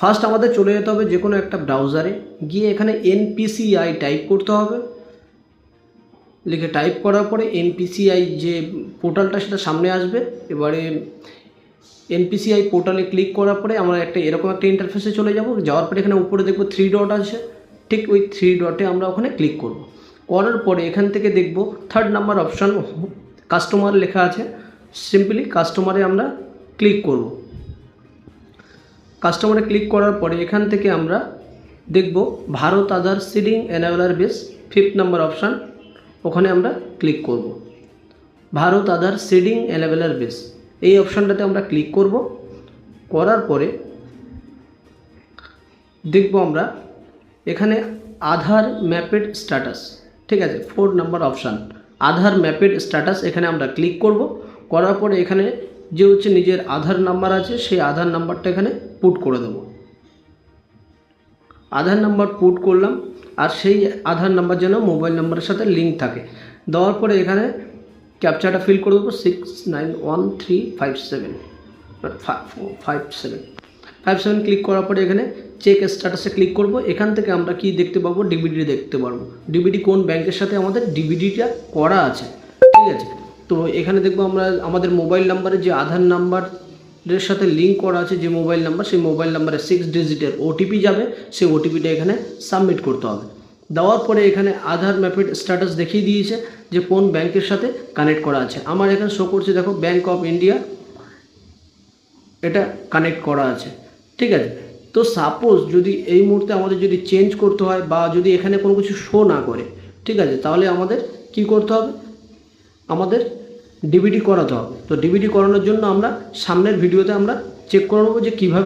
First আমাদের চলে যেতে হবে যে কোনো একটা ব্রাউজারে, গিয়ে এখানে NPCI টাইপ করতে হবে। লিখে টাইপ করার পরে NPCI যে পোর্টালটা সেটা সামনে আসবে। এবারে NPCI পোর্টালে ক্লিক করার পরে আমরা এরকম একটা ইন্টারফেসে চলে যাব। যাওয়ার পরে এখানে উপরে দেখব 3 ডট আছে, ঠিক ওই 3 ডটে আমরা ওখানে ক্লিক করব। করার পরে এখান থেকে দেখব 3rd নাম্বার অপশান কাস্টমার লেখা আছে। সিম্পলি কাস্টমারে আমরা ক্লিক করব। কাস্টমারে ক্লিক করার পরে এখান থেকে আমরা দেখব Bharat Aadhaar seeding enabler base 5th number option, ওখানে আমরা ক্লিক করব। Bharat Aadhaar seeding enabler base এই অপশানটাতে আমরা ক্লিক করব। করার পরে দেখব আমরা এখানে আধার ম্যাপেড স্ট্যাটাস, ঠিক আছে, 4 নাম্বার অপশান আধার ম্যাপেড স্ট্যাটাস, এখানে আমরা ক্লিক করব। করার পরে এখানে যে হচ্ছে নিজের আধার নাম্বার আছে সেই আধার নাম্বারটা এখানে পুট করে দেব। আধার নাম্বার পুট করলাম, আর সেই আধার নাম্বার যেন মোবাইল নাম্বারের সাথে লিঙ্ক থাকে। দেওয়ার পরে এখানে ক্যাপচাটা ফিল করে দেবো 691357 ক্লিক করার পরে এখানে চেক স্ট্যাটাসে ক্লিক করব। এখান থেকে আমরা কি দেখতে পাবো, ডিবিডি দেখতে পারবো। ডিবিডি কোন ব্যাংকের সাথে আমাদের ডিবিডিটা করা আছে, ঠিক আছে। তো এখানে দেখবো আমরা আমাদের মোবাইল নাম্বারে যে আধার নাম্বারের সাথে লিঙ্ক করা আছে যে মোবাইল নাম্বার, সেই মোবাইল নাম্বারে 6 ডিজিটের ওটিপি যাবে। সেই ওটিপিটা এখানে সাবমিট করতে হবে। দেওয়ার পরে এখানে আধার ম্যাপেড স্ট্যাটাস দেখিয়ে দিয়েছে যে কোন ব্যাংকের সাথে কানেক্ট করা আছে। আমার এখানে শো করছে, দেখো ব্যাঙ্ক অফ ইন্ডিয়া, এটা কানেক্ট করা আছে, ঠিক আছে। তো সাপোজ যদি এই মুহূর্তে আমাদের যদি চেঞ্জ করতে হয় বা যদি এখানে কোনো কিছু শো না করে, ঠিক আছে, তাহলে আমাদের কি করতে হবে, আমাদের ডিবিডি করাতে হবে। তো ডিবিডি করানোর জন্য আমরা সামনের ভিডিওতে আমরা চেক করে নেবো যে কীভাবে